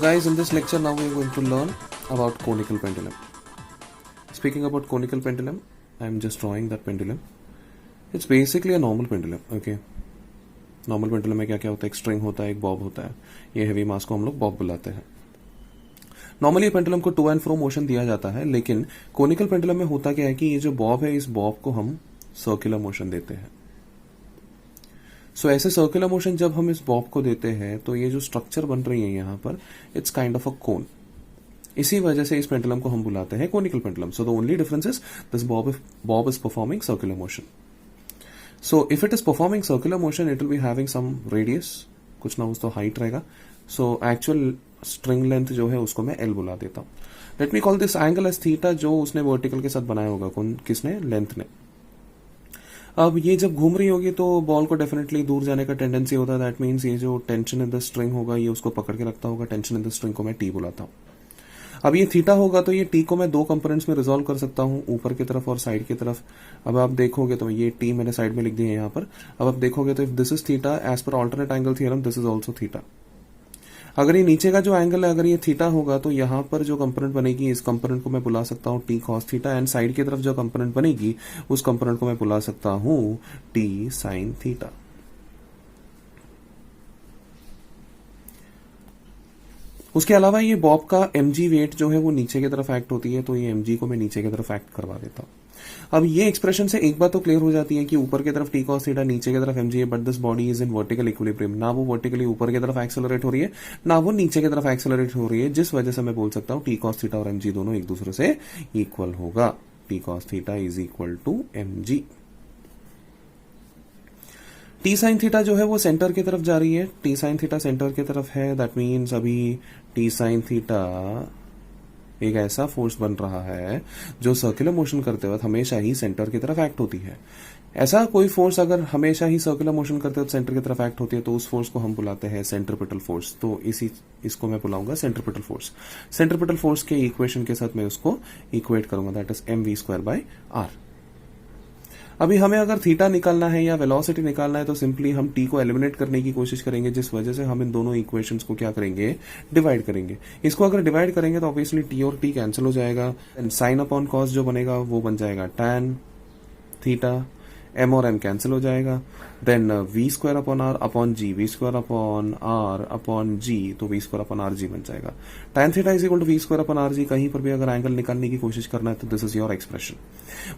guys, in this lecture now we are going to learn about conical pendulum. Speaking about conical pendulum, I am just drawing that pendulum. It's basically a normal pendulum. Okay. Normal pendulum में क्या क्या होता है, एक string होता है, एक Bob होता है. ये हैवी मास को हम लोग बॉब बुलाते हैं. नॉर्मली पेंडुलम को टू एंड फ्रो मोशन दिया जाता है, लेकिन कोनिकल पेंडुलम में होता क्या है कि ये जो बॉब है, इस बॉब को हम सर्कुलर मोशन देते हैं. सो ऐसे सर्कुलर मोशन जब हम इस बॉब को देते हैं तो ये जो स्ट्रक्चर बन रही है यहाँ पर, इट्स काइंड ऑफ अ कोन. इसी वजह से इस पेंडुलम को हम बुलाते हैं conical pendulum. So the only difference is this Bob is performing circular motion. So if it is performing circular motion, it will be having some radius, कुछ ना कुछ तो हाइट रहेगा. So actual string length जो है उसको मैं L बुला देता हूँ. Let me call this angle as theta, जो उसने वर्टिकल के साथ बनाया होगा. किसने? लेंथ ने. अब ये जब घूम रही होगी तो बॉल को डेफिनेटली दूर जाने का टेंडेंसी होता है. दैट मीन्स ये जो टेंशन इन द स्ट्रिंग होगा ये उसको पकड़ के रखता होगा. टेंशन इन द स्ट्रिंग को मैं T बुलाता हूँ. अब ये थीटा होगा तो ये टी को मैं दो कंपोनेंट्स में रिजॉल्व कर सकता हूं, ऊपर की तरफ और साइड की तरफ. अब आप देखोगे तो ये टी मैंने साइड में लिख दिया है यहाँ पर. अब आप देखोगे तो if this is theta as पर alternate angle theorem, this is also theta. अगर ये नीचे का जो एंगल है, अगर ये थीटा होगा तो यहाँ पर जो कंपोनेंट बनेगी, इस कंपोनेंट को मैं बुला सकता हूँ T cos theta. And side की तरफ जो कंपोनेंट बनेगी उस कंपोनेंट को मैं बुला सकता हूँ टी साइन थीटा. उसके अलावा ये बॉब का mg वेट जो है वो नीचे की तरफ एक्ट होती है, तो ये mg को मैं नीचे की तरफ एक्ट करवा देता हूं. अब ये एक्सप्रेशन से एक बात तो क्लियर हो जाती है कि ऊपर की तरफ टी कॉस थीटा, नीचे की तरफ mg है, but this body is in vertical equilibrium. ना वो वर्टिकली ऊपर की तरफ एक्सेलरेट हो रही है, ना वो नीचे की तरफ एक्सेलरेट हो रही है, जिस वजह से मैं बोल सकता हूं टी कॉस थीटा और mg दोनों एक दूसरे से इक्वल होगा. T cos theta is equal to mg. T sine theta जो है वो सेंटर की तरफ जा रही है. टी साइन थीटा सेंटर की तरफ है. दैट मीन्स अभी टी साइन थीटा एक ऐसा फोर्स बन रहा है जो सर्कुलर मोशन करते वक्त हमेशा ही सेंटर की तरफ एक्ट होती है. ऐसा कोई फोर्स अगर हमेशा ही सर्कुलर मोशन करते वक्त सेंटर की तरफ एक्ट होती है तो उस फोर्स को हम बुलाते हैं सेंट्रीपिटल फोर्स. तो इसको मैं बुलाऊंगा सेंट्रीपिटल फोर्स. सेंट्रीपिटल फोर्स के इक्वेशन के साथ मैं उसको इक्वेट करूंगा, दैट इज mv²/r. अभी हमें अगर थीटा निकालना है या वेलोसिटी निकालना है तो सिंपली हम टी को एलिमिनेट करने की कोशिश करेंगे, जिस वजह से हम इन दोनों इक्वेशंस को क्या करेंगे, डिवाइड करेंगे. इसको अगर डिवाइड करेंगे तो ऑब्वियसली टी और टी कैंसिल हो जाएगा. साइन अपॉन कॉस जो बनेगा वो बन जाएगा टैन थीटा. एम और एम कैंसिल हो जाएगा. Then v²/r upon G, v²/r upon G, तो v²/r जी बन जाएगा. tan theta is equal to v²/r G. कहीं पर भी अगर एंगल निकालने की कोशिश करना है तो दिस इज योर एक्सप्रेशन.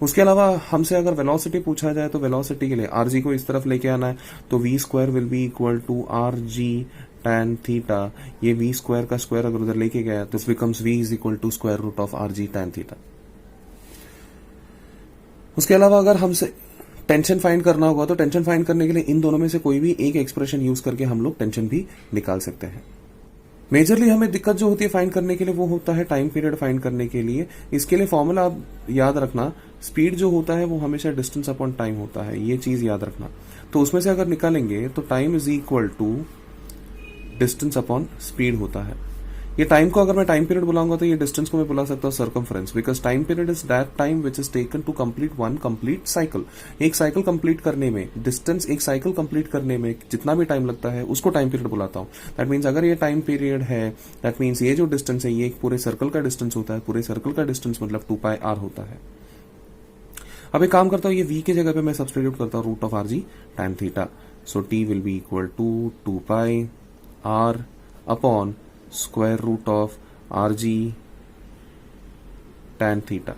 उसके अलावा हमसे अगर वेलोसिटी पूछा जाए तो वेलोसिटी के लिए आर जी को इस तरफ लेके आना है, तो v² will be equal to R G tan theta. ये v² का स्क्वायर अगर उधर लेके गया तो becomes v is equal to square root of R G tan theta. उसके अलावा अगर हमसे टेंशन फाइंड करना होगा तो टेंशन फाइंड करने के लिए इन दोनों में से कोई भी एक एक्सप्रेशन यूज करके हम लोग टेंशन भी निकाल सकते हैं. मेजरली हमें दिक्कत जो होती है फाइंड करने के लिए वो होता है टाइम पीरियड फाइंड करने के लिए. इसके लिए फॉर्मूला आप याद रखना, स्पीड जो होता है वो हमेशा डिस्टेंस अपॉन टाइम होता है, ये चीज याद रखना. तो उसमें से अगर निकालेंगे तो time is equal to distance upon speed होता है. ये टाइम को अगर मैं टाइम पीरियड बुलाऊंगा तो ये डिस्टेंस को मैं बुला सकता हूँ circumference, because time period is that time which is taken to complete one complete cycle. एक साइकिल कंप्लीट करने में, डिस्टेंस एक साइकिल कंप्लीट करने में जितना भी टाइम लगता है उसको टाइम पीरियड बुलाता हूँ. दैट मीन्स अगर ये टाइम पीरियड है, दैट मीन्स ये जो डिस्टेंस है ये एक पूरे सर्कल का डिस्टेंस होता है. पूरे सर्कल का डिस्टेंस मतलब 2πr होता है. अब एक काम करता हूँ, ये v की जगह पे मैं सब्सटीट्यूट करता हूँ root of R G tan theta. So t will be equal to 2πr upon square root of R G tan theta.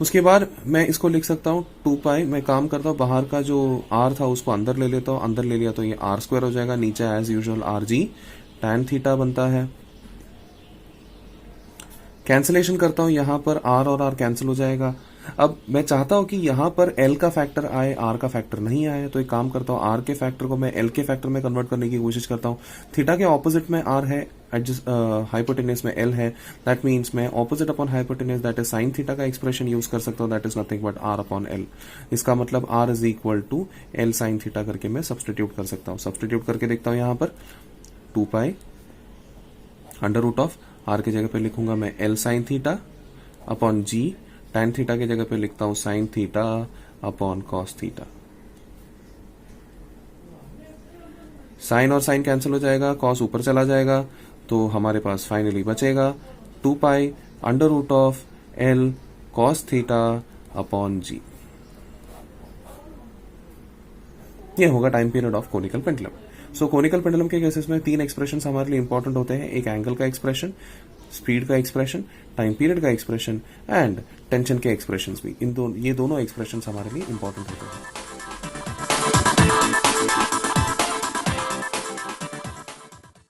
उसके बाद मैं इसको लिख सकता हूं 2π. मैं काम करता हूं, बाहर का जो r था उसको अंदर ले लेता हूं. अंदर ले लिया तो ये r² हो जाएगा. नीचे as usual R G tan theta बनता है. कैंसिलेशन करता हूं, यहां पर r और r कैंसिल हो जाएगा. अब मैं चाहता हूं कि यहां पर l का फैक्टर आए, r का फैक्टर नहीं आए, तो एक काम करता हूं, r के फैक्टर को मैं l के फैक्टर में कन्वर्ट करने की कोशिश करता हूं. थीटा के ऑपोजिट में r है, हाइपोटेनस में l है. दैट मीन्स मैं opposite upon hypotenuse that is sine theta का एक्सप्रेशन यूज कर सकता हूं. That is nothing but r upon l. इसका मतलब r is equal to l sine theta करके मैं सब्सटीट्यूट कर सकता हूं. सब्सटीट्यूट करके देखता हूं, यहां पर 2π अंडर रूट ऑफ r की जगह पे लिखूंगा मैं l sine theta upon g. tan theta की जगह पे लिखता हूं sine theta upon cos theta. Sine और साइन कैंसिल हो जाएगा, कॉस ऊपर चला जाएगा, तो हमारे पास फाइनली बचेगा 2 pi under root of L cos theta upon g. ये होगा time period of conical pendulum. So conical pendulum के केसेस में 3 एक्सप्रेशन हमारे लिए इंपॉर्टेंट होते हैं, एक एंगल का एक्सप्रेशन, स्पीड का एक्सप्रेशन, टाइम पीरियड का एक्सप्रेशन एंड टेंशन के एक्सप्रेशन भी। ये दोनों एक्सप्रेशन हमारे लिए इंपॉर्टेंट होते हैं।